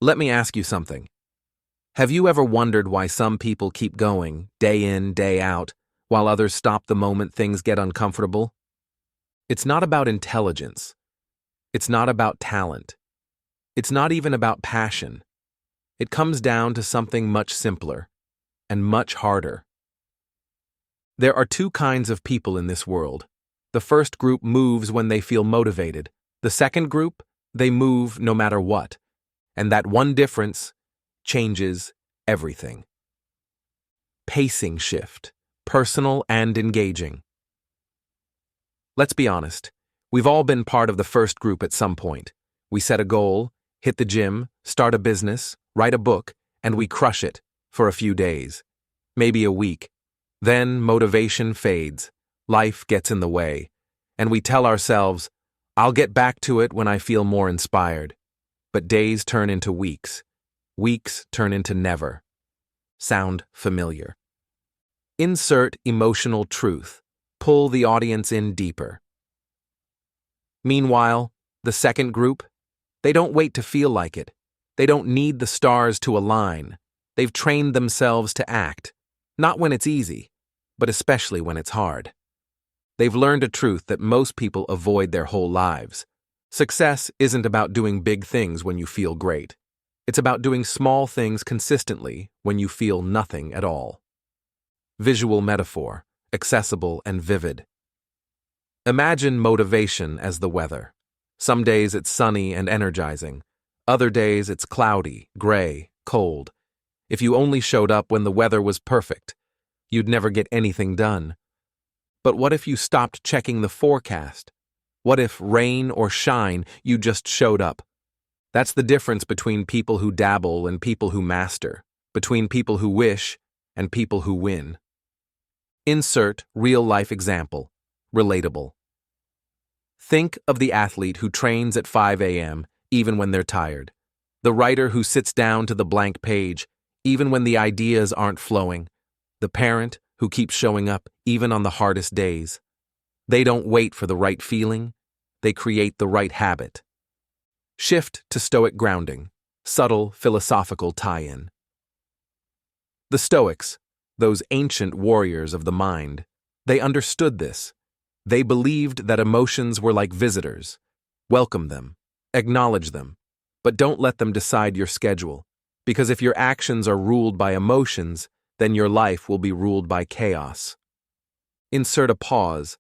Let me ask you something. Have you ever wondered why some people keep going, day in, day out, while others stop the moment things get uncomfortable? It's not about intelligence. It's not about talent. It's not even about passion. It comes down to something much simpler and much harder. There are two kinds of people in this world. The first group moves when they feel motivated. The second group, they move no matter what. And that one difference changes everything. Pacing shift, personal and engaging. Let's be honest. We've all been part of the first group at some point. We set a goal, hit the gym, start a business, write a book, and we crush it for a few days, maybe a week. Then motivation fades, life gets in the way, and we tell ourselves, I'll get back to it when I feel more inspired. But days turn into weeks. Weeks turn into never. Sound familiar? Insert emotional truth. Pull the audience in deeper. Meanwhile, the second group, they don't wait to feel like it. They don't need the stars to align. They've trained themselves to act, not when it's easy, but especially when it's hard. They've learned a truth that most people avoid their whole lives. Success isn't about doing big things when you feel great. It's about doing small things consistently when you feel nothing at all. Visual metaphor, accessible and vivid. Imagine motivation as the weather. Some days it's sunny and energizing. Other days it's cloudy, gray, cold. If you only showed up when the weather was perfect, you'd never get anything done. But what if you stopped checking the forecast? What if, rain or shine, you just showed up? That's the difference between people who dabble and people who master, between people who wish and people who win. Insert real-life example. Relatable. Think of the athlete who trains at 5 a.m. even when they're tired. The writer who sits down to the blank page even when the ideas aren't flowing. The parent who keeps showing up even on the hardest days. They don't wait for the right feeling. They create the right habit. Shift to Stoic grounding. Subtle philosophical tie-in. The Stoics, those ancient warriors of the mind, they understood this. They believed that emotions were like visitors. Welcome them, acknowledge them, but don't let them decide your schedule, because if your actions are ruled by emotions, then your life will be ruled by chaos. Insert a pause,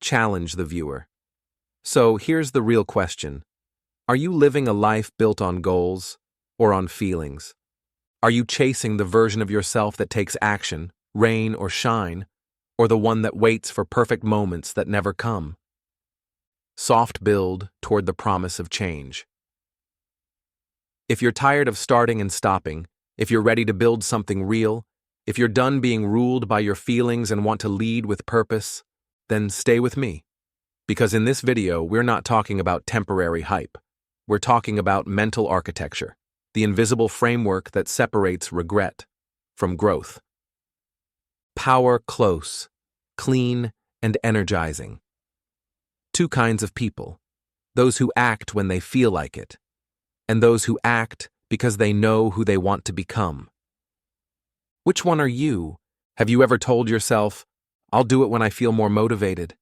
challenge the viewer. So here's the real question. Are you living a life built on goals or on feelings? Are you chasing the version of yourself that takes action, rain or shine, or the one that waits for perfect moments that never come? Soft build toward the promise of change. If you're tired of starting and stopping, if you're ready to build something real, if you're done being ruled by your feelings and want to lead with purpose, then stay with me. Because in this video, we're not talking about temporary hype. We're talking about mental architecture, the invisible framework that separates regret from growth. Power close, clean, and energizing. Two kinds of people. Those who act when they feel like it, and those who act because they know who they want to become. Which one are you? Have you ever told yourself, I'll do it when I feel more motivated?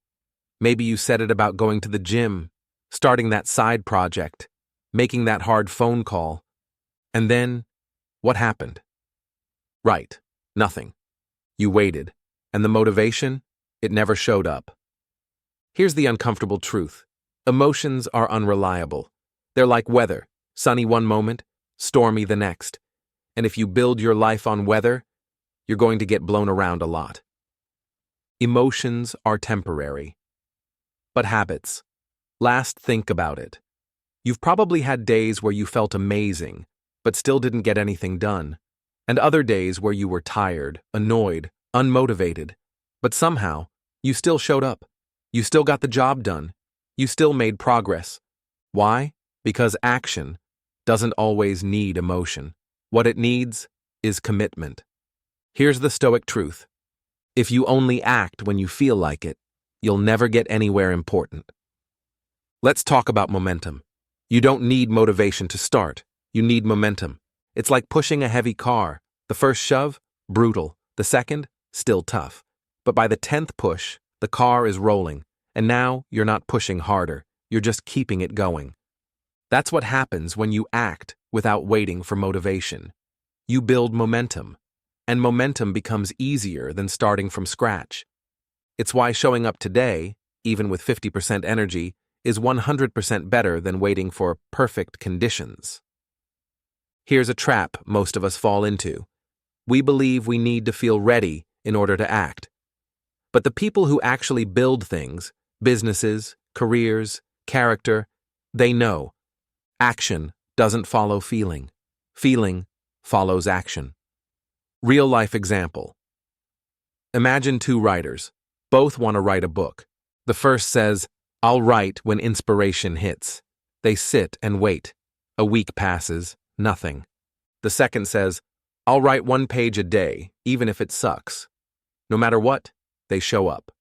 Maybe you said it about going to the gym, starting that side project, making that hard phone call. And then, what happened? Right, nothing. You waited, and the motivation, it never showed up. Here's the uncomfortable truth. Emotions are unreliable. They're like weather, sunny one moment, stormy the next. And if you build your life on weather, you're going to get blown around a lot. Emotions are temporary. But habits. Last, think about it. You've probably had days where you felt amazing, but still didn't get anything done, and other days where you were tired, annoyed, unmotivated, but somehow, you still showed up. You still got the job done. You still made progress. Why? Because action doesn't always need emotion. What it needs is commitment. Here's the Stoic truth. If you only act when you feel like it, you'll never get anywhere important. Let's talk about momentum. You don't need motivation to start. You need momentum. It's like pushing a heavy car. The first shove, brutal. The second, still tough. But by the 10th push, the car is rolling. And now you're not pushing harder. You're just keeping it going. That's what happens when you act without waiting for motivation. You build momentum. And momentum becomes easier than starting from scratch. It's why showing up today, even with 50% energy, is 100% better than waiting for perfect conditions. Here's a trap most of us fall into. We believe we need to feel ready in order to act. But the people who actually build things, businesses, careers, character, they know. Action doesn't follow feeling. Feeling follows action. Real-life example. Imagine two writers. Both want to write a book. The first says, "I'll write when inspiration hits." They sit and wait. A week passes, nothing. The second says, "I'll write 1 page a day, even if it sucks." No matter what, they show up.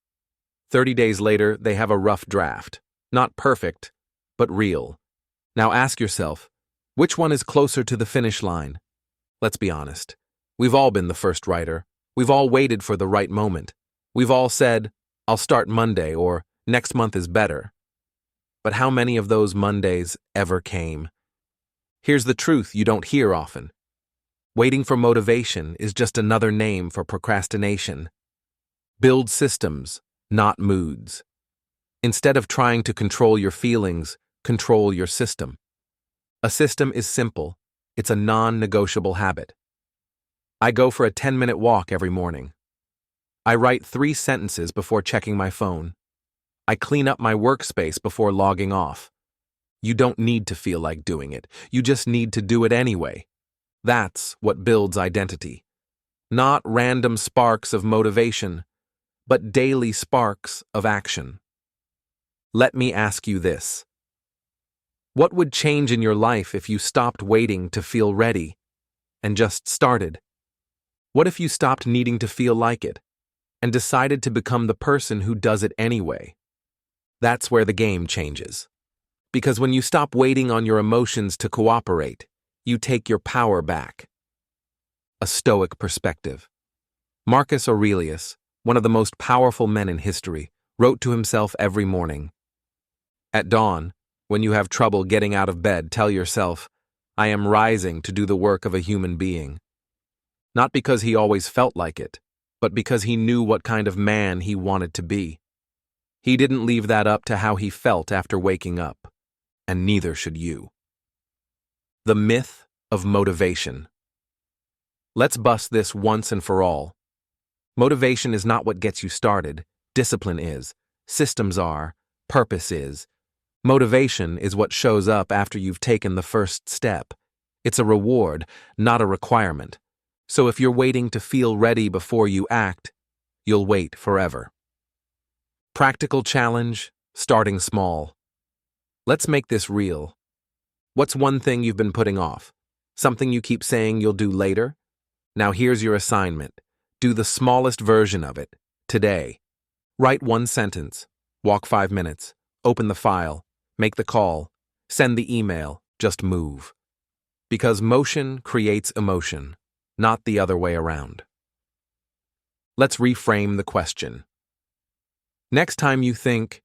30 days later, they have a rough draft. Not perfect, but real. Now ask yourself, which one is closer to the finish line? Let's be honest. We've all been the first writer. We've all waited for the right moment. We've all said, "I'll start Monday," or "next month is better." But how many of those Mondays ever came? Here's the truth you don't hear often. Waiting for motivation is just another name for procrastination. Build systems, not moods. Instead of trying to control your feelings, control your system. A system is simple. It's a non-negotiable habit. I go for a 10-minute walk every morning. I write 3 sentences before checking my phone. I clean up my workspace before logging off. You don't need to feel like doing it. You just need to do it anyway. That's what builds identity. Not random sparks of motivation, but daily sparks of action. Let me ask you this. What would change in your life if you stopped waiting to feel ready and just started? What if you stopped needing to feel like it and decided to become the person who does it anyway? That's where the game changes. Because when you stop waiting on your emotions to cooperate, you take your power back. A Stoic perspective. Marcus Aurelius, one of the most powerful men in history, wrote to himself every morning. At dawn, when you have trouble getting out of bed, tell yourself, "I am rising to do the work of a human being." Not because he always felt like it, but because he knew what kind of man he wanted to be. He didn't leave that up to how he felt after waking up, and neither should you. The myth of motivation. Let's bust this once and for all. Motivation is not what gets you started. Discipline is. Systems are. Purpose is. Motivation is what shows up after you've taken the first step. It's a reward, not a requirement. So if you're waiting to feel ready before you act, you'll wait forever. Practical challenge, starting small. Let's make this real. What's one thing you've been putting off? Something you keep saying you'll do later? Now here's your assignment. Do the smallest version of it, today. Write 1 sentence, walk 5 minutes, open the file, make the call, send the email, just move. Because motion creates emotion, not the other way around. Let's reframe the question. Next time you think,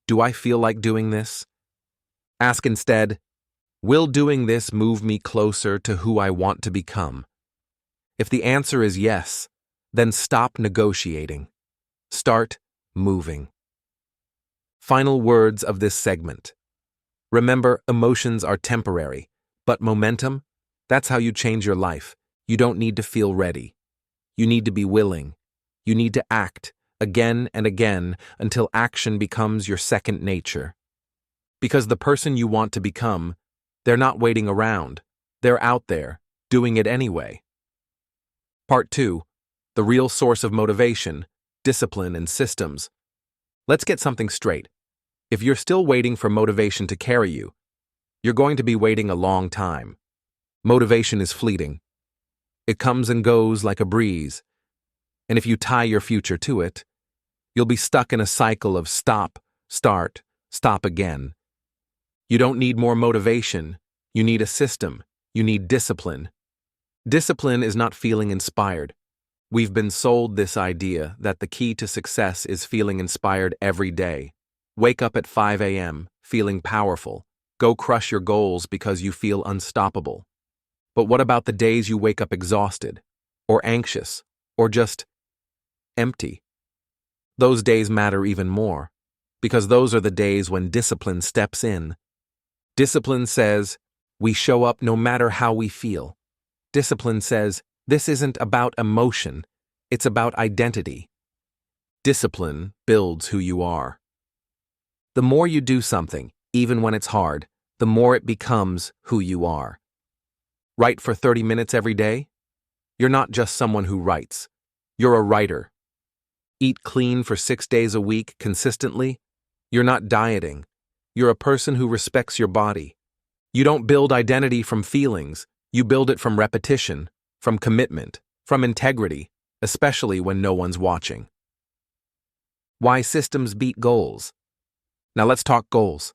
"Do I feel like doing this?" Ask instead, "Will doing this move me closer to who I want to become?" If the answer is yes, then stop negotiating. Start moving. Final words of this segment. Remember, emotions are temporary, but momentum, that's how you change your life. You don't need to feel ready. You need to be willing. You need to act again and again until action becomes your second nature. Because the person you want to become, they're not waiting around. They're out there, doing it anyway. Part 2. The real source of motivation, discipline and systems. Let's get something straight. If you're still waiting for motivation to carry you, you're going to be waiting a long time. Motivation is fleeting. It comes and goes like a breeze. And if you tie your future to it, you'll be stuck in a cycle of stop, start, stop again. You don't need more motivation. You need a system. You need discipline. Discipline is not feeling inspired. We've been sold this idea that the key to success is feeling inspired every day. Wake up at 5 a.m., feeling powerful. Go crush your goals because you feel unstoppable. But what about the days you wake up exhausted, or anxious, or just empty? Those days matter even more, because those are the days when discipline steps in. Discipline says, we show up no matter how we feel. Discipline says, this isn't about emotion, it's about identity. Discipline builds who you are. The more you do something, even when it's hard, the more it becomes who you are. Write for 30 minutes every day? You're not just someone who writes. You're a writer. Eat clean for 6 days a week consistently? You're not dieting. You're a person who respects your body. You don't build identity from feelings, you build it from repetition, from commitment, from integrity, especially when no one's watching. Why systems beat goals? Now let's talk goals.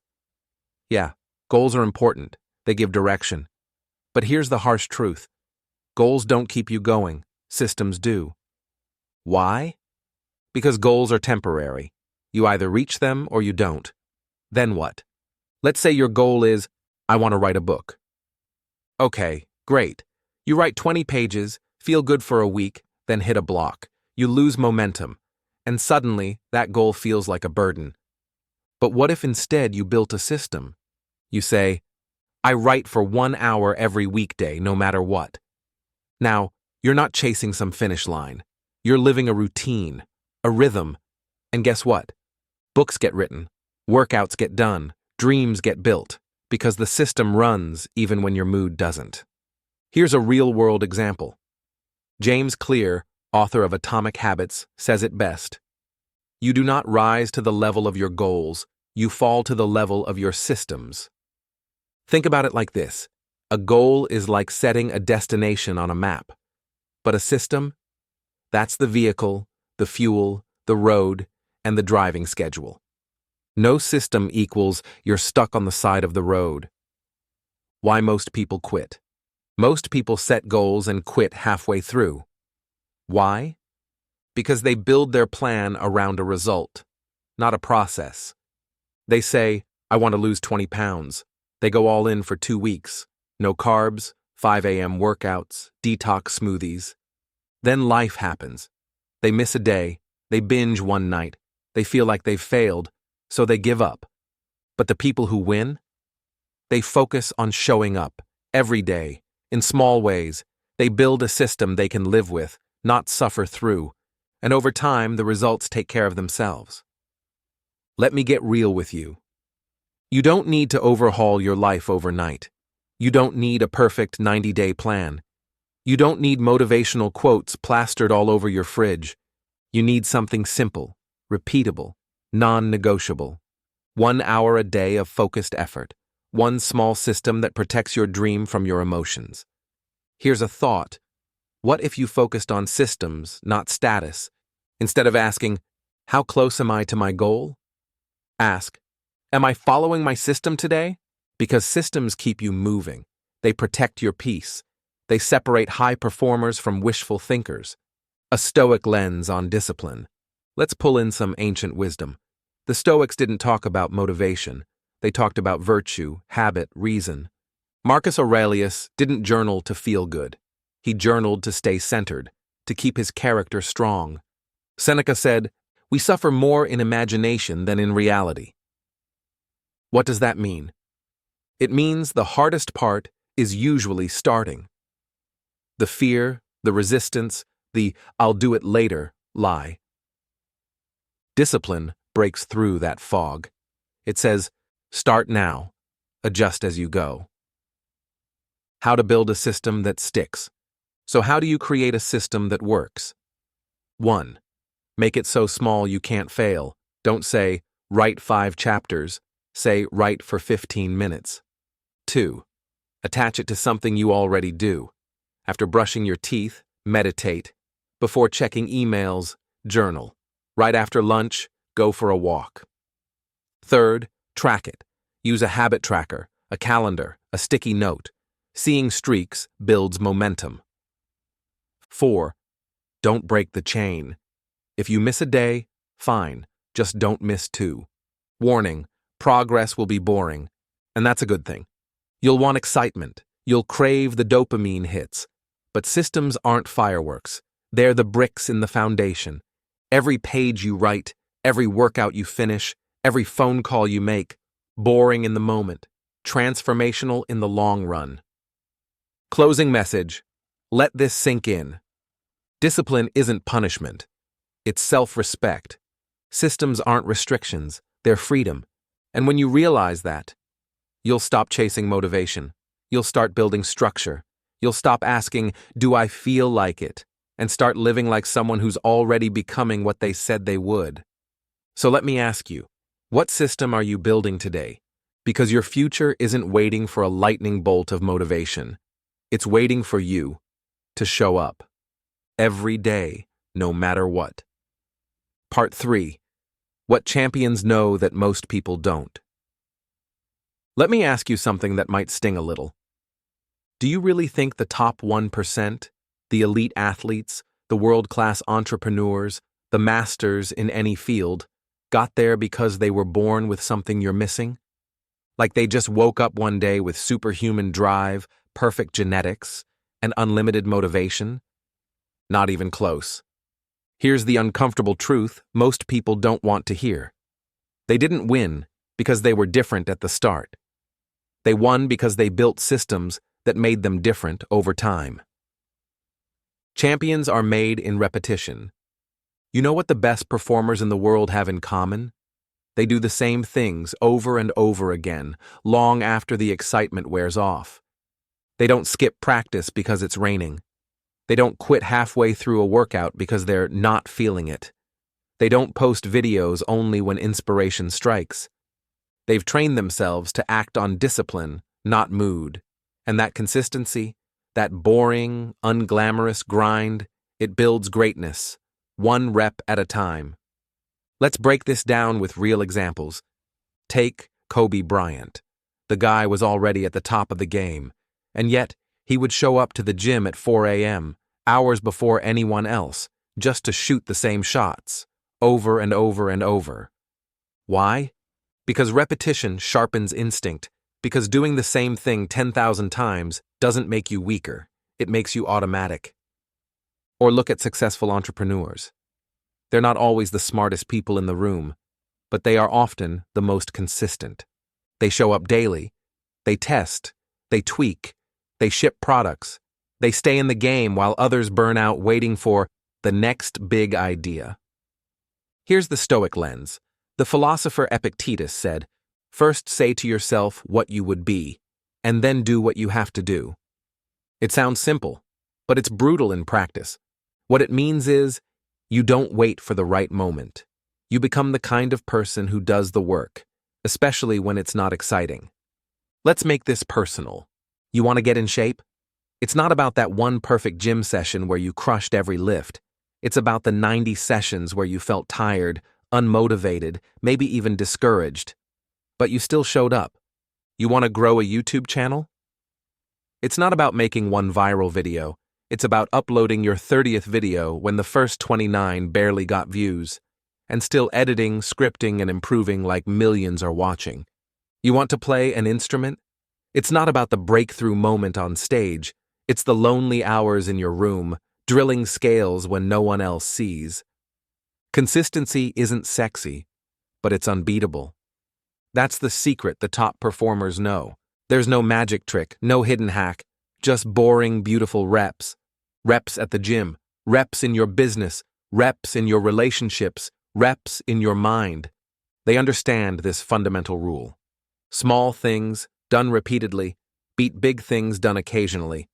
Yeah, goals are important. They give direction. But here's the harsh truth. Goals don't keep you going. Systems do. Why? Because goals are temporary. You either reach them or you don't. Then what? Let's say your goal is, I want to write a book. Okay, great. You write 20 pages, feel good for a week, then hit a block. You lose momentum. And suddenly, that goal feels like a burden. But what if instead you built a system? You say, I write for 1 hour every weekday, no matter what. Now, you're not chasing some finish line. You're living a routine, a rhythm. And guess what? Books get written, workouts get done, dreams get built, because the system runs even when your mood doesn't. Here's a real-world example. James Clear, author of Atomic Habits, says it best. You do not rise to the level of your goals, you fall to the level of your systems. Think about it like this. A goal is like setting a destination on a map. But a system? That's the vehicle, the fuel, the road, and the driving schedule. No system equals you're stuck on the side of the road. Why most people quit? Most people set goals and quit halfway through. Why? Because they build their plan around a result, not a process. They say, I want to lose 20 pounds. They go all in for 2 weeks. No carbs, 5 a.m. workouts, detox smoothies. Then life happens. They miss a day, they binge one night, they feel like they've failed, so they give up. But the people who win? They focus on showing up, every day, in small ways. They build a system they can live with, not suffer through. And over time, the results take care of themselves. Let me get real with you. You don't need to overhaul your life overnight. You don't need a perfect 90-day plan. You don't need motivational quotes plastered all over your fridge. You need something simple, repeatable, non-negotiable. 1 hour a day of focused effort. One small system that protects your dream from your emotions. Here's a thought. What if you focused on systems, not status? Instead of asking, how close am I to my goal? Ask, am I following my system today? Because systems keep you moving. They protect your peace. They separate high performers from wishful thinkers. A Stoic lens on discipline. Let's pull in some ancient wisdom. The Stoics didn't talk about motivation. They talked about virtue, habit, reason. Marcus Aurelius didn't journal to feel good. He journaled to stay centered, to keep his character strong. Seneca said, we suffer more in imagination than in reality. What does that mean? It means the hardest part is usually starting. The fear, the resistance, the I'll do it later lie. Discipline breaks through that fog. It says, start now, adjust as you go. How to build a system that sticks. So how do you create a system that works? 1. Make it so small you can't fail. Don't say, write 5 chapters. Say, write for 15 minutes. 2. Attach it to something you already do. After brushing your teeth, meditate. Before checking emails, journal. Right after lunch, go for a walk. 3rd, track it. Use a habit tracker, a calendar, a sticky note. Seeing streaks builds momentum. 4. Don't break the chain. If you miss a day, fine, just don't miss 2. Warning, progress will be boring, and that's a good thing. You'll want excitement, you'll crave the dopamine hits, but systems aren't fireworks. They're the bricks in the foundation. Every page you write, every workout you finish, every phone call you make, boring in the moment, transformational in the long run. Closing message. Let this sink in. Discipline isn't punishment. It's self-respect. Systems aren't restrictions, they're freedom. And when you realize that, you'll stop chasing motivation. You'll start building structure. You'll stop asking, do I feel like it? And start living like someone who's already becoming what they said they would. So let me ask you, what system are you building today? Because your future isn't waiting for a lightning bolt of motivation. It's waiting for you to show up. Every day, no matter what. Part 3. What champions know that most people don't. Let me ask you something that might sting a little. Do you really think the top 1%, the elite athletes, the world-class entrepreneurs, the masters in any field, got there because they were born with something you're missing? Like they just woke up one day with superhuman drive, perfect genetics, and unlimited motivation? Not even close. Here's the uncomfortable truth most people don't want to hear. They didn't win because they were different at the start. They won because they built systems that made them different over time. Champions are made in repetition. You know what the best performers in the world have in common? They do the same things over and over again, long after the excitement wears off. They don't skip practice because it's raining. They don't quit halfway through a workout because they're not feeling it. They don't post videos only when inspiration strikes. They've trained themselves to act on discipline, not mood. And that consistency, that boring, unglamorous grind, it builds greatness, one rep at a time. Let's break this down with real examples. Take Kobe Bryant. The guy was already at the top of the game, and yet he would show up to the gym at 4 a.m., hours before anyone else, just to shoot the same shots, over and over and over. Why? Because repetition sharpens instinct, because doing the same thing 10,000 times doesn't make you weaker, it makes you automatic. Or look at successful entrepreneurs. They're not always the smartest people in the room, but they are often the most consistent. They show up daily, they test, they tweak, they ship products, they stay in the game while others burn out waiting for the next big idea. Here's the Stoic lens. The philosopher Epictetus said, "First say to yourself what you would be, and then do what you have to do." It sounds simple, but it's brutal in practice. What it means is, you don't wait for the right moment. You become the kind of person who does the work, especially when it's not exciting. Let's make this personal. You want to get in shape? It's not about that one perfect gym session where you crushed every lift. It's about the 90 sessions where you felt tired, unmotivated, maybe even discouraged. But you still showed up. You want to grow a YouTube channel? It's not about making one viral video. It's about uploading your 30th video when the first 29 barely got views, and still editing, scripting, and improving like millions are watching. You want to play an instrument? It's not about the breakthrough moment on stage. It's the lonely hours in your room, drilling scales when no one else sees. Consistency isn't sexy, but it's unbeatable. That's the secret the top performers know. There's no magic trick, no hidden hack, just boring, beautiful reps. Reps at the gym, reps in your business, reps in your relationships, reps in your mind. They understand this fundamental rule. Small things, done repeatedly, beat big things done occasionally.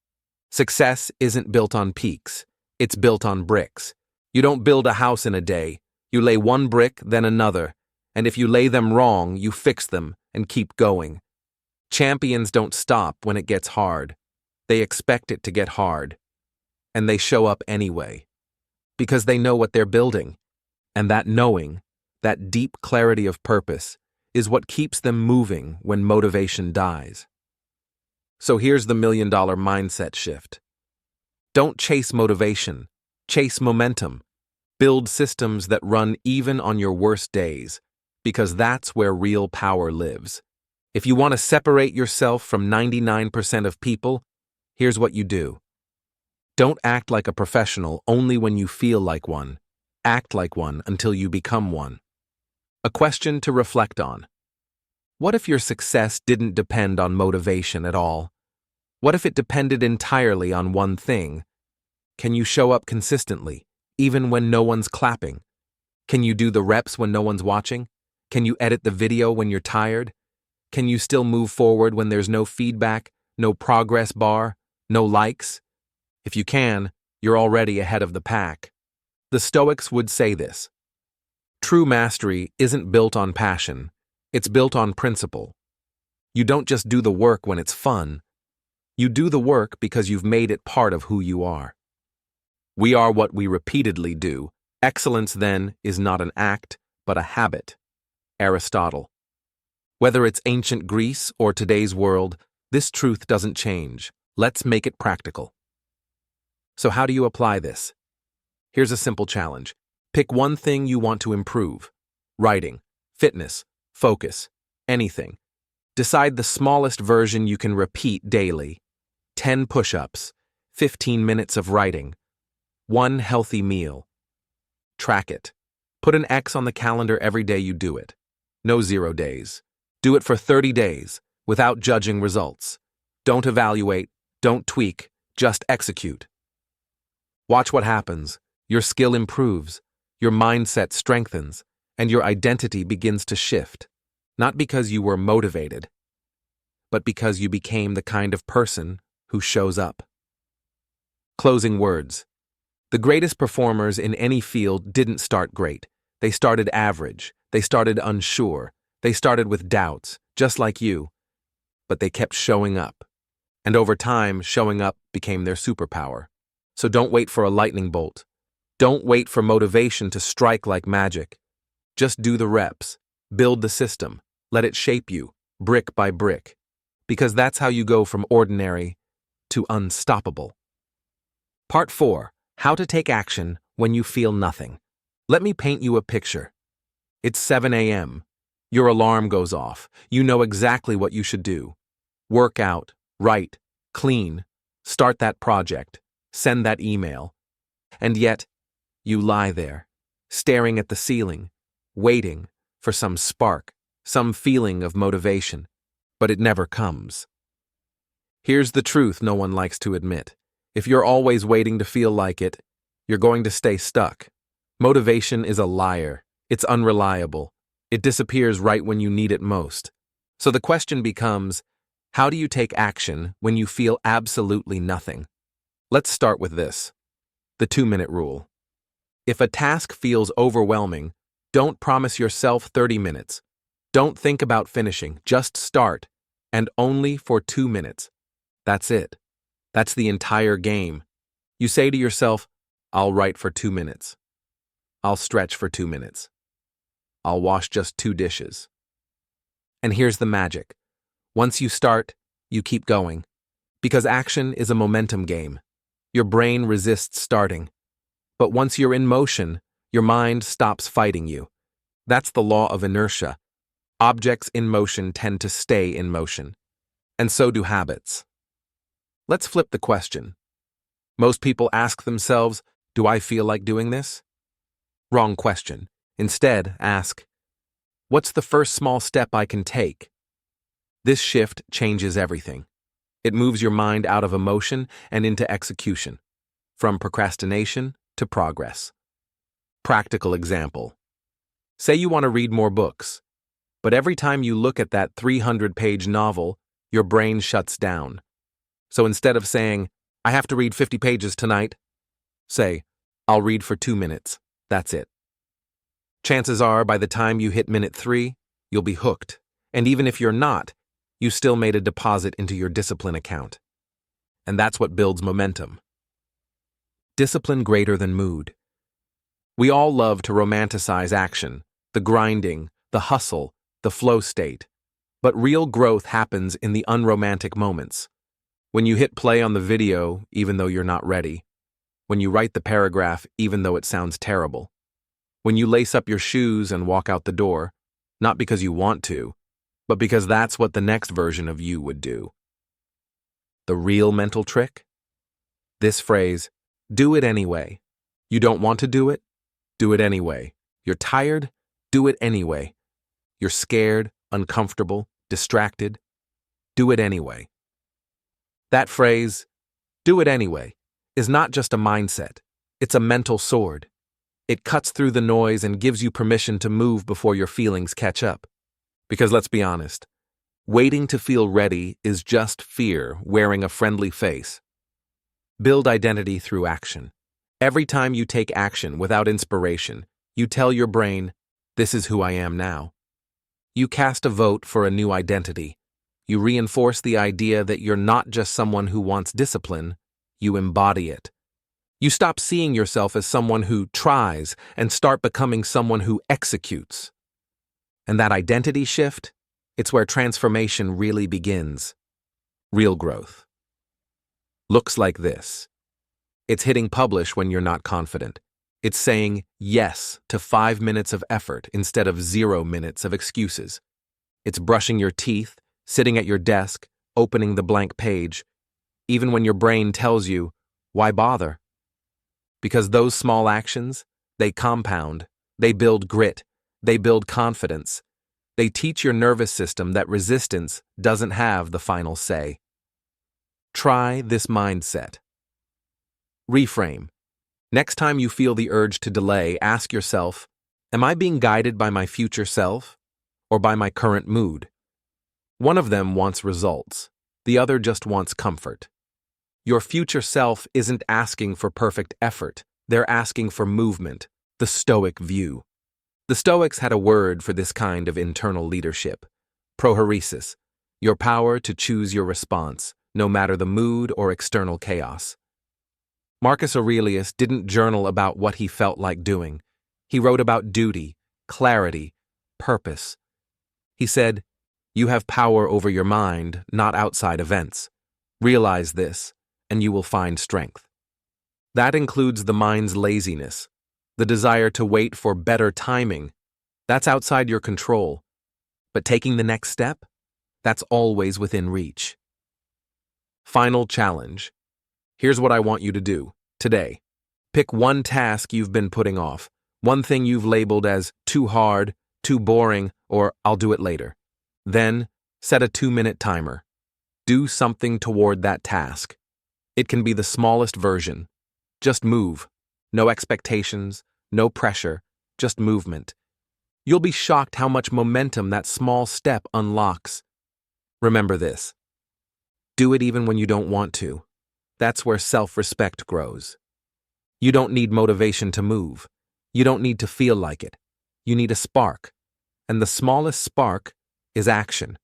Success isn't built on peaks, it's built on bricks. You don't build a house in a day. You lay one brick, then another, and if you lay them wrong, you fix them and keep going. Champions don't stop when it gets hard. They expect it to get hard. And they show up anyway. Because they know what they're building. And that knowing, that deep clarity of purpose, is what keeps them moving when motivation dies. So here's the million-dollar mindset shift. Don't chase motivation, chase momentum. Build systems that run even on your worst days, because that's where real power lives. If you want to separate yourself from 99% of people, here's what you do. Don't act like a professional only when you feel like one. Act like one until you become one. A question to reflect on. What if your success didn't depend on motivation at all? What if it depended entirely on one thing? Can you show up consistently, even when no one's clapping? Can you do the reps when no one's watching? Can you edit the video when you're tired? Can you still move forward when there's no feedback, no progress bar, no likes? If you can, you're already ahead of the pack. The Stoics would say this. True mastery isn't built on passion, it's built on principle. You don't just do the work when it's fun. You do the work because you've made it part of who you are. We are what we repeatedly do. Excellence, then, is not an act, but a habit. Aristotle. Whether it's ancient Greece or today's world, this truth doesn't change. Let's make it practical. So how do you apply this? Here's a simple challenge. Pick one thing you want to improve. Writing, fitness, focus, anything. Decide the smallest version you can repeat daily. 10 push-ups, 15 minutes of writing, 1 healthy meal. Track it. Put an X on the calendar every day you do it. No 0 days. Do it for 30 days, without judging results. Don't evaluate, don't tweak, just execute. Watch what happens. Your skill improves, your mindset strengthens, and your identity begins to shift. Not because you were motivated, but because you became the kind of person who shows up. Closing words. The greatest performers in any field didn't start great. They started average. They started unsure. They started with doubts, just like you. But they kept showing up. And over time, showing up became their superpower. So don't wait for a lightning bolt. Don't wait for motivation to strike like magic. Just do the reps. Build the system. Let it shape you, brick by brick. Because that's how you go from ordinary to unstoppable. Part 4. How to take action when you feel nothing. Let me paint you a picture. It's 7 a.m. Your alarm goes off. You know exactly what you should do. Work out, write, clean, start that project, send that email. And yet, you lie there, staring at the ceiling, waiting for some spark, some feeling of motivation. But it never comes. Here's the truth no one likes to admit. If you're always waiting to feel like it, you're going to stay stuck. Motivation is a liar. It's unreliable. It disappears right when you need it most. So the question becomes, how do you take action when you feel absolutely nothing? Let's start with this. The 2-minute rule. If a task feels overwhelming, don't promise yourself 30 minutes. Don't think about finishing, just start, and only for 2 minutes. That's it. That's the entire game. You say to yourself, I'll write for 2 minutes. I'll stretch for 2 minutes. I'll wash just 2 dishes. And here's the magic. Once you start, you keep going. Because action is a momentum game. Your brain resists starting. But once you're in motion, your mind stops fighting you. That's the law of inertia. Objects in motion tend to stay in motion. And so do habits. Let's flip the question. Most people ask themselves, do I feel like doing this? Wrong question. Instead, ask, what's the first small step I can take? This shift changes everything. It moves your mind out of emotion and into execution, from procrastination to progress. Practical example. Say you want to read more books, but every time you look at that 300-page novel, your brain shuts down. So instead of saying, I have to read 50 pages tonight, say, I'll read for 2 minutes. That's it. Chances are, by the time you hit minute 3, you'll be hooked. And even if you're not, you still made a deposit into your discipline account. And that's what builds momentum. Discipline greater than mood. We all love to romanticize action, the grinding, the hustle, the flow state. But real growth happens in the unromantic moments. When you hit play on the video, even though you're not ready. When you write the paragraph, even though it sounds terrible. When you lace up your shoes and walk out the door, not because you want to, but because that's what the next version of you would do. The real mental trick? This phrase, do it anyway. You don't want to do it anyway. You're tired? Do it anyway. You're scared, uncomfortable, distracted? Do it anyway. That phrase, do it anyway, is not just a mindset. It's a mental sword. It cuts through the noise and gives you permission to move before your feelings catch up. Because let's be honest, waiting to feel ready is just fear wearing a friendly face. Build identity through action. Every time you take action without inspiration, you tell your brain, this is who I am now. You cast a vote for a new identity. You reinforce the idea that you're not just someone who wants discipline, you embody it. You stop seeing yourself as someone who tries and start becoming someone who executes. And that identity shift, it's where transformation really begins. Real growth. Looks like this. It's hitting publish when you're not confident. It's saying yes to 5 minutes of effort instead of 0 minutes of excuses. It's brushing your teeth, sitting at your desk, opening the blank page, even when your brain tells you, why bother? Because those small actions, they compound, they build grit, they build confidence. They teach your nervous system that resistance doesn't have the final say. Try this mindset. Reframe. Next time you feel the urge to delay, ask yourself, am I being guided by my future self or by my current mood? One of them wants results. The other just wants comfort. Your future self isn't asking for perfect effort. They're asking for movement, the Stoic view. The Stoics had a word for this kind of internal leadership, prohairesis, your power to choose your response, no matter the mood or external chaos. Marcus Aurelius didn't journal about what he felt like doing. He wrote about duty, clarity, purpose. He said, you have power over your mind, not outside events. Realize this, and you will find strength. That includes the mind's laziness, the desire to wait for better timing. That's outside your control. But taking the next step, that's always within reach. Final challenge. Here's what I want you to do today. Pick one task you've been putting off, one thing you've labeled as too hard, too boring, or I'll do it later. Then, set a 2-minute timer. Do something toward that task. It can be the smallest version. Just move. No expectations, no pressure, just movement. You'll be shocked how much momentum that small step unlocks. Remember this. Do it even when you don't want to. That's where self-respect grows. You don't need motivation to move. You don't need to feel like it. You need a spark. And the smallest spark is action.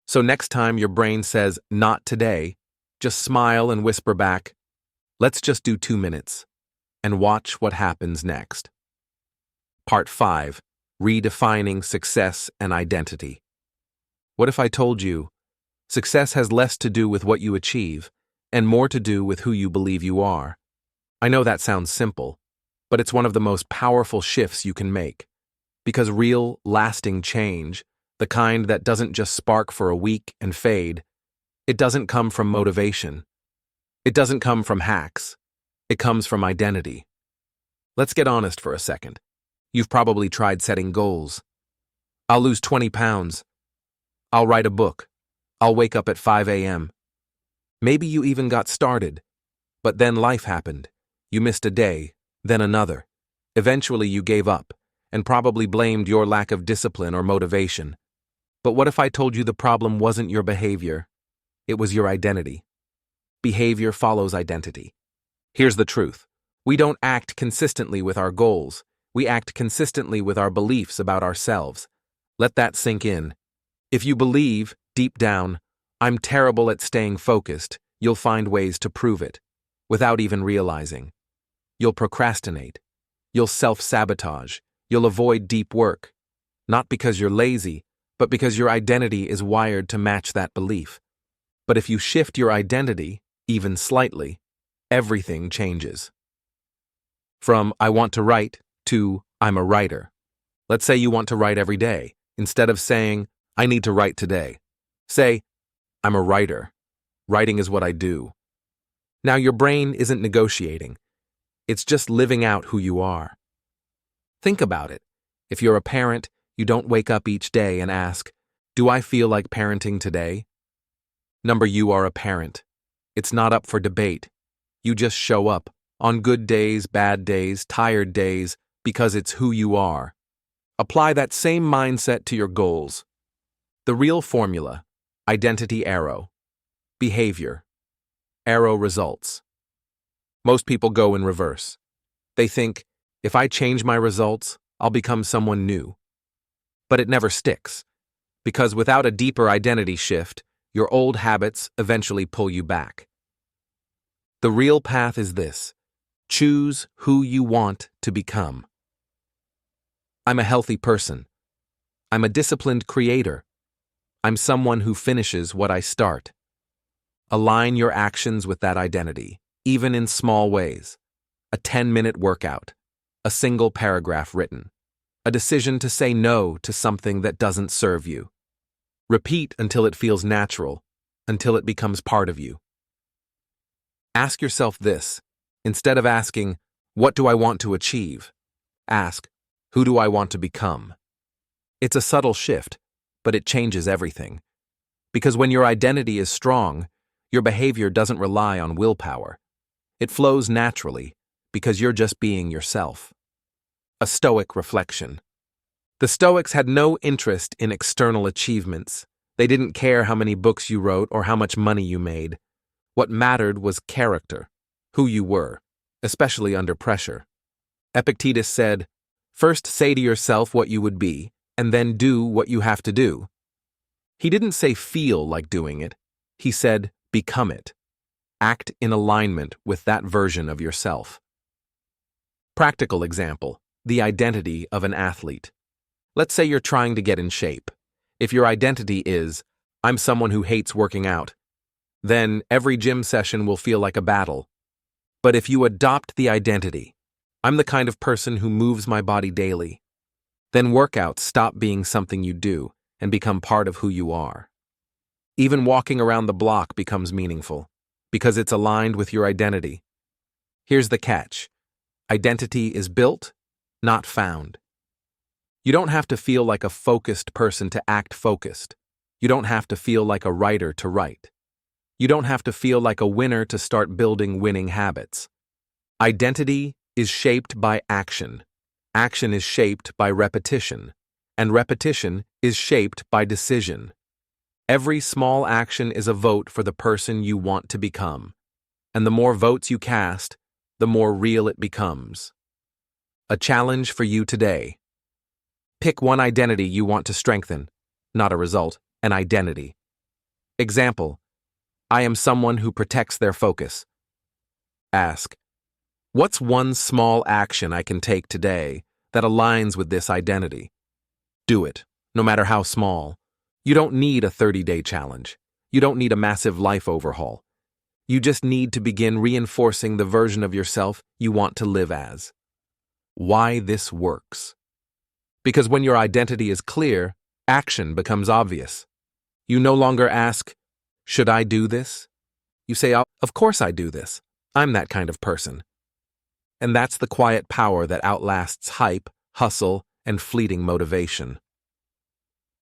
So next time your brain says, not today, just smile and whisper back, let's just do 2 minutes, and watch what happens next. Part 5. Redefining success and identity. What if I told you, success has less to do with what you achieve, and more to do with who you believe you are? I know that sounds simple, but it's one of the most powerful shifts you can make. Because real, lasting change, the kind that doesn't just spark for a week and fade, it doesn't come from motivation. It doesn't come from hacks. It comes from identity. Let's get honest for a second. You've probably tried setting goals. I'll lose 20 pounds. I'll write a book. I'll wake up at 5 a.m. Maybe you even got started. But then life happened. You missed a day, then another. Eventually you gave up, and probably blamed your lack of discipline or motivation. But what if I told you the problem wasn't your behavior? It was your identity. Behavior follows identity. Here's the truth. We don't act consistently with our goals. We act consistently with our beliefs about ourselves. Let that sink in. If you believe, deep down, I'm terrible at staying focused, you'll find ways to prove it, without even realizing. You'll procrastinate. You'll self-sabotage. You'll avoid deep work. Not because you're lazy, but because your identity is wired to match that belief. But if you shift your identity, even slightly, everything changes. From I want to write to I'm a writer. Let's say you want to write every day. Instead of saying, I need to write today, say, I'm a writer. Writing is what I do. Now your brain isn't negotiating. It's just living out who you are. Think about it. If you're a parent, you don't wake up each day and ask, do I feel like parenting today? You are a parent. It's not up for debate. You just show up, on good days, bad days, tired days, because it's who you are. Apply that same mindset to your goals. The real formula: identity arrow, behavior, arrow results. Most people go in reverse. They think, if I change my results, I'll become someone new. But it never sticks, because without a deeper identity shift, your old habits eventually pull you back. The real path is this: choose who you want to become. I'm a healthy person. I'm a disciplined creator. I'm someone who finishes what I start. Align your actions with that identity, even in small ways. A 10-minute workout, a single paragraph written, a decision to say no to something that doesn't serve you. Repeat until it feels natural, until it becomes part of you. Ask yourself this: instead of asking, what do I want to achieve? Ask, who do I want to become? It's a subtle shift, but it changes everything. Because when your identity is strong, your behavior doesn't rely on willpower. It flows naturally, because you're just being yourself. A Stoic reflection. The Stoics had no interest in external achievements. They didn't care how many books you wrote or how much money you made. What mattered was character, who you were, especially under pressure. Epictetus said, first say to yourself what you would be, and then do what you have to do. He didn't say feel like doing it. He said become it. Act in alignment with that version of yourself. Practical example: the identity of an athlete. Let's say you're trying to get in shape. If your identity is, I'm someone who hates working out, then every gym session will feel like a battle. But if you adopt the identity, I'm the kind of person who moves my body daily, then workouts stop being something you do and become part of who you are. Even walking around the block becomes meaningful, because it's aligned with your identity. Here's the catch: identity is built, not found. You don't have to feel like a focused person to act focused. You don't have to feel like a writer to write. You don't have to feel like a winner to start building winning habits. Identity is shaped by action. Action is shaped by repetition. And repetition is shaped by decision. Every small action is a vote for the person you want to become. And the more votes you cast, the more real it becomes. A challenge for you today. Pick one identity you want to strengthen, not a result, an identity. Example: I am someone who protects their focus. Ask, what's one small action I can take today that aligns with this identity? Do it, no matter how small. You don't need a 30-day challenge. You don't need a massive life overhaul. You just need to begin reinforcing the version of yourself you want to live as. Why this works? Because when your identity is clear, action becomes obvious. You no longer ask, should I do this? You say, of course I do this. I'm that kind of person. And that's the quiet power that outlasts hype, hustle, and fleeting motivation.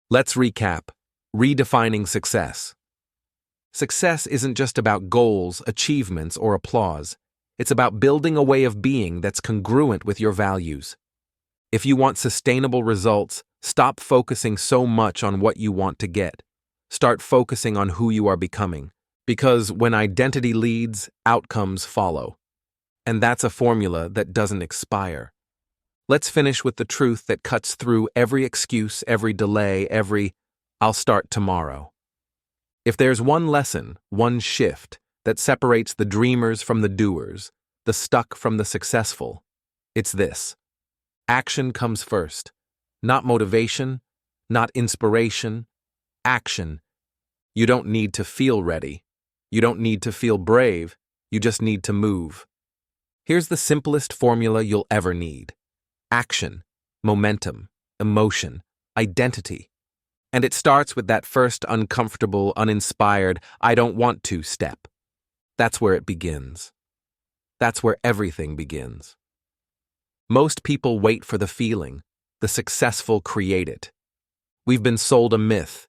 Let's recap. Redefining success. Success isn't just about goals, achievements, or applause. It's about building a way of being that's congruent with your values. If you want sustainable results, stop focusing so much on what you want to get. Start focusing on who you are becoming. Because when identity leads, outcomes follow. And that's a formula that doesn't expire. Let's finish with the truth that cuts through every excuse, every delay, every "I'll start tomorrow." If there's one lesson, one shift, that separates the dreamers from the doers, the stuck from the successful, it's this: action comes first. Not motivation, not inspiration. Action. You don't need to feel ready. You don't need to feel brave. You just need to move. Here's the simplest formula you'll ever need. Action, momentum, emotion, identity. And it starts with that first uncomfortable, uninspired, I don't want to step. That's where it begins. That's where everything begins. Most people wait for the feeling. The successful create it. We've been sold a myth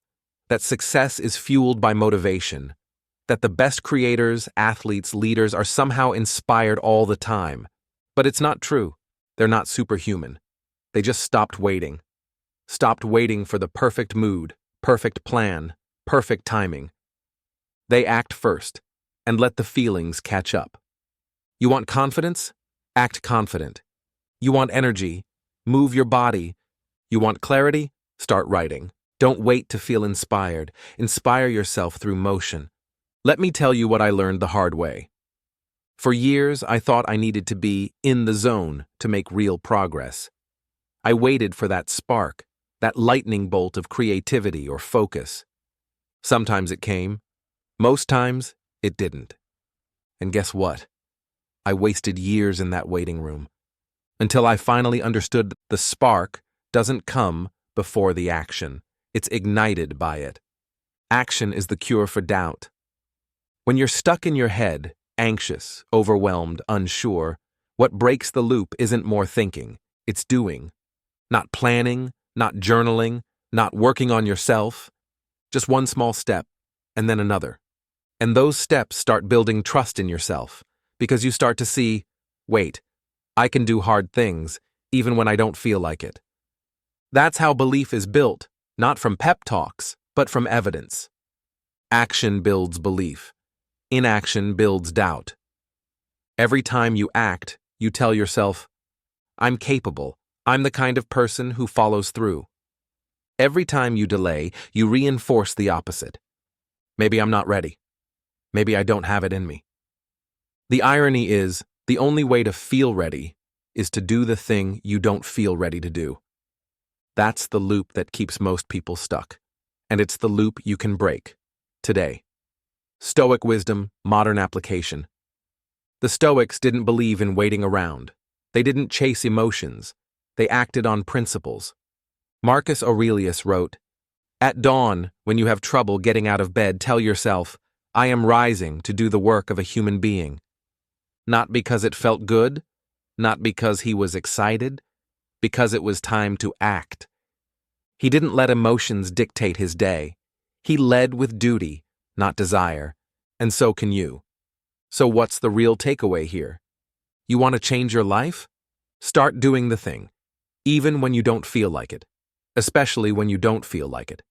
that success is fueled by motivation, that the best creators, athletes, leaders are somehow inspired all the time. But it's not true. They're not superhuman. They just stopped waiting. Stopped waiting for the perfect mood, perfect plan, perfect timing. They act first and let the feelings catch up. You want confidence? Act confident. You want energy? Move your body. You want clarity? Start writing. Don't wait to feel inspired. Inspire yourself through motion. Let me tell you what I learned the hard way. For years, I thought I needed to be in the zone to make real progress. I waited for that spark, that lightning bolt of creativity or focus. Sometimes it came. Most times, it didn't. And guess what? I wasted years in that waiting room, until I finally understood that the spark doesn't come before the action. It's ignited by it. Action is the cure for doubt. When you're stuck in your head, anxious, overwhelmed, unsure, what breaks the loop isn't more thinking, it's doing. Not planning, not journaling, not working on yourself. Just one small step, and then another. And those steps start building trust in yourself, because you start to see, wait, I can do hard things, even when I don't feel like it. That's how belief is built, not from pep talks, but from evidence. Action builds belief. Inaction builds doubt. Every time you act, you tell yourself, I'm capable. I'm the kind of person who follows through. Every time you delay, you reinforce the opposite. Maybe I'm not ready. Maybe I don't have it in me. The irony is, the only way to feel ready is to do the thing you don't feel ready to do. That's the loop that keeps most people stuck. And it's the loop you can break. Today. Stoic wisdom, modern application. The Stoics didn't believe in waiting around. They didn't chase emotions. They acted on principles. Marcus Aurelius wrote, At dawn, when you have trouble getting out of bed, tell yourself, I am rising to do the work of a human being. Not because it felt good, not because he was excited, because it was time to act. He didn't let emotions dictate his day. He led with duty, not desire, and so can you. So what's the real takeaway here? You want to change your life? Start doing the thing, even when you don't feel like it, especially when you don't feel like it.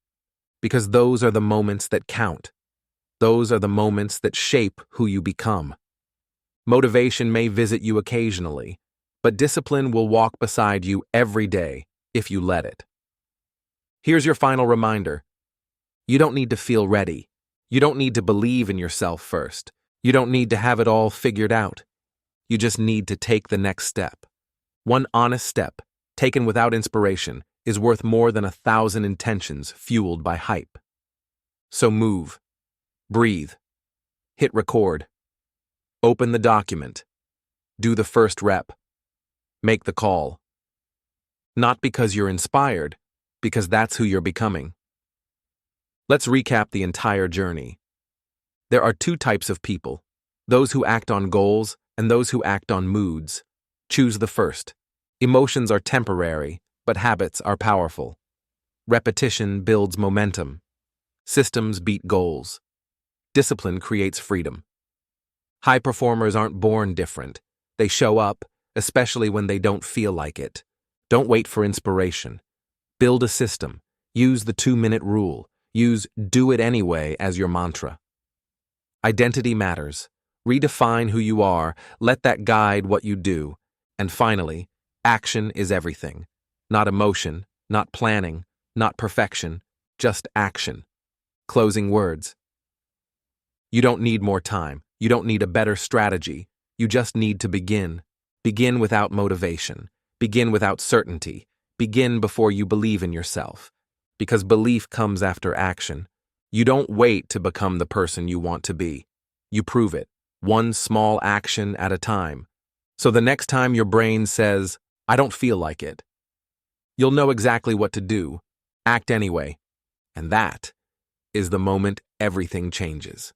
Because those are the moments that count. Those are the moments that shape who you become. Motivation may visit you occasionally, but discipline will walk beside you every day if you let it. Here's your final reminder. You don't need to feel ready. You don't need to believe in yourself first. You don't need to have it all figured out. You just need to take the next step. One honest step, taken without inspiration, is worth more than 1,000 intentions fueled by hype. So move. Breathe. Hit record. Open the document. Do the first rep. Make the call. Not because you're inspired, because that's who you're becoming. Let's recap the entire journey. There are two types of people, those who act on goals and those who act on moods. Choose the first. Emotions are temporary, but habits are powerful. Repetition builds momentum. Systems beat goals. Discipline creates freedom. High performers aren't born different. They show up, especially when they don't feel like it. Don't wait for inspiration. Build a system. Use the 2-minute rule. Use do it anyway as your mantra. Identity matters. Redefine who you are. Let that guide what you do. And finally, action is everything. Not emotion, not planning, not perfection, just action. Closing words. You don't need more time. You don't need a better strategy. You just need to begin. Begin without motivation. Begin without certainty. Begin before you believe in yourself. because belief comes after action. You don't wait to become the person you want to be. You prove it, one small action at a time. So the next time your brain says, I don't feel like it, you'll know exactly what to do. Act anyway. And that is the moment everything changes.